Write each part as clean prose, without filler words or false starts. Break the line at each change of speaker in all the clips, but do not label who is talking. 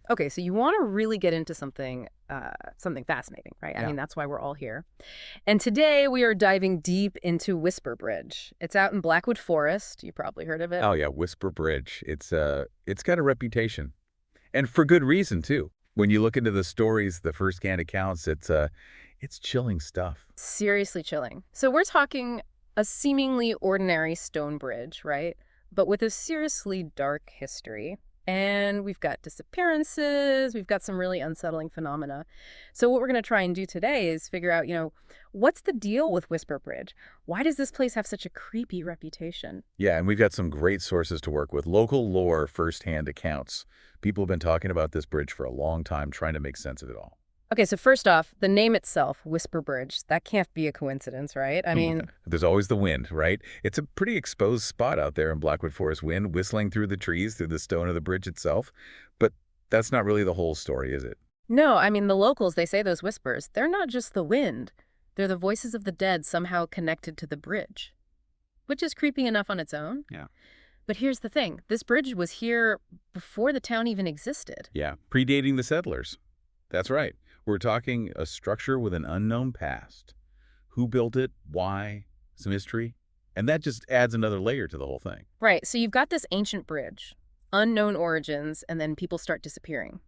Okay, so you want to really get into something fascinating, right? I
Yeah.
mean, that's why we're all here. And today we are diving deep into Whisper Bridge. It's out in Blackwood Forest. You probably heard of it.
Oh yeah, Whisper Bridge. It's got a reputation, and for good reason too. When you look into the stories, the first-hand accounts, it's chilling stuff.
Seriously chilling. So we're talking a seemingly ordinary stone bridge, right? But with a seriously dark history. And we've got disappearances, we've got some really unsettling phenomena. So what we're going to try and do today is figure out, what's the deal with Whisper Bridge? Why does this place have such a creepy reputation?
Yeah, and we've got some great sources to work with. Local lore, first-hand accounts. People have been talking about this bridge for a long time, trying to make sense of it all.
Okay, so first off, the name itself, Whisper Bridge, that can't be a coincidence, right? I mean,
There's always the wind, right? It's a pretty exposed spot out there in Blackwood Forest. Wind whistling through the trees, through the stone of the bridge itself. But that's not really the whole story, is it?
no, I mean, the locals, they say those whispers, they're not just the wind. They're the voices of the dead somehow connected to the bridge, which is creepy enough on its own.
Yeah.
But here's the thing. This bridge was here before the town even existed.
Yeah, predating the settlers. That's right. We're talking a structure with an unknown past. Who built it? Why? Some history? And that just adds another layer to the whole thing.
Right, so you've got this ancient bridge, unknown origins, and then people start disappearing.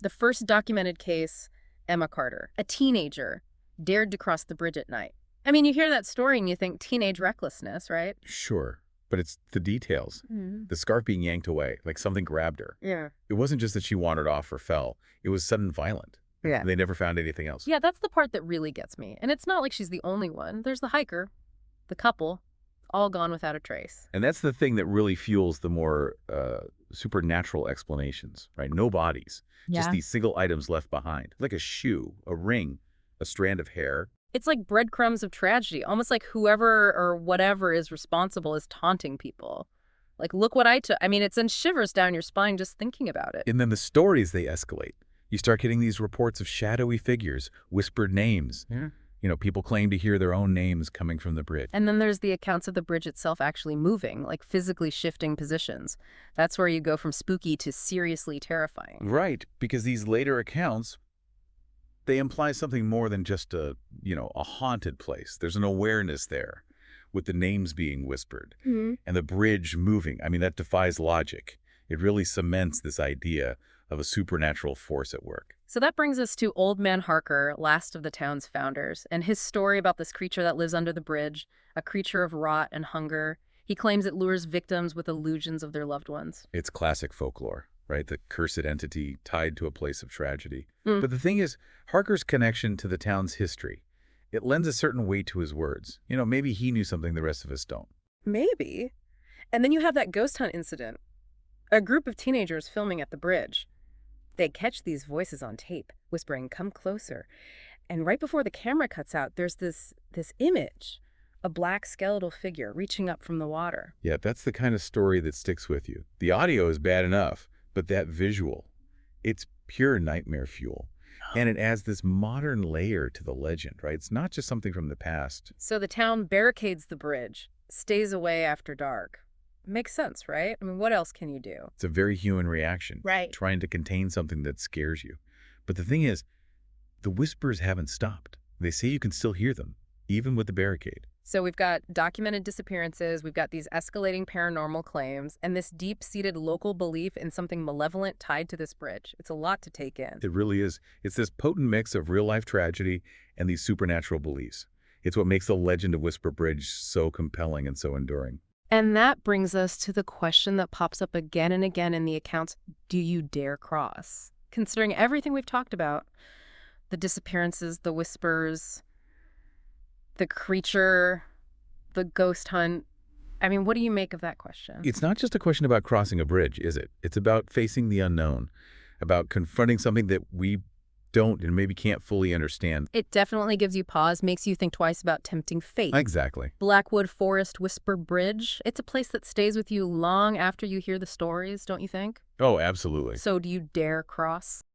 The first documented case, Emma Carter, a teenager, dared to cross the bridge at night. I mean, you hear that story and you think teenage recklessness, right?
Sure, but it's the details. The scarf being yanked away, like something grabbed her.
Yeah.
It wasn't just that she wandered off or fell. It was sudden violent.
Yeah.
They never found anything else.
Yeah, that's the part that really gets me. And it's not like she's the only one. There's the hiker, the couple, all gone without a trace.
And that's the thing that really fuels the more supernatural explanations, right? No bodies, just
Yeah.
these single items left behind, like a shoe, a ring, a strand of hair.
It's like breadcrumbs of tragedy, almost like whoever or whatever is responsible is taunting people. Like, look what I took. I mean, it sends shivers down your spine just thinking about it.
And then the stories, they escalate. You start getting these reports of shadowy figures, whispered names. Yeah. People claim to hear their own names coming from the bridge.
And then there's the accounts of the bridge itself actually moving, like physically shifting positions. That's where you go from spooky to seriously terrifying.
Right, because these later accounts, they imply something more than just a haunted place. There's an awareness there with the names being whispered and the bridge moving. I mean, that defies logic. It really cements this idea of a supernatural force at work.
So that brings us to Old Man Harker, last of the town's founders, and his story about this creature that lives under the bridge, a creature of rot and hunger. He claims it lures victims with illusions of their loved ones.
It's classic folklore, right? The cursed entity tied to a place of tragedy.
Mm.
But the thing is, Harker's connection to the town's history, it lends a certain weight to his words. Maybe he knew something the rest of us don't.
Maybe. And then you have that ghost hunt incident. A group of teenagers filming at the bridge. They catch these voices on tape, whispering, "Come closer." And right before the camera cuts out, there's this image, a black skeletal figure reaching up from the water.
Yeah, that's the kind of story that sticks with you. The audio is bad enough, but that visual, it's pure nightmare fuel. And it adds this modern layer to the legend, right? It's not just something from the past.
So the town barricades the bridge, stays away after dark. Makes sense, right? I mean, what else can you do?
It's a very human reaction.
Right.
Trying to contain something that scares you. But the thing is, the whispers haven't stopped. They say you can still hear them, even with the barricade.
So we've got documented disappearances, we've got these escalating paranormal claims, and this deep-seated local belief in something malevolent tied to this bridge. It's a lot to take in.
It really is. It's this potent mix of real-life tragedy and these supernatural beliefs. It's what makes the legend of Whisper Bridge so compelling and so enduring.
And that brings us to the question that pops up again and again in the accounts: do you dare cross? Considering everything we've talked about, the disappearances, the whispers, the creature, the ghost hunt. I mean, what do you make of that question?
It's not just a question about crossing a bridge, is it? It's about facing the unknown, about confronting something that we don't and maybe can't fully understand.
It definitely gives you pause, makes you think twice about tempting fate.
Exactly.
Blackwood Forest Whisper Bridge. It's a place that stays with you long after you hear the stories, don't you think?
Oh, absolutely.
So do you dare cross?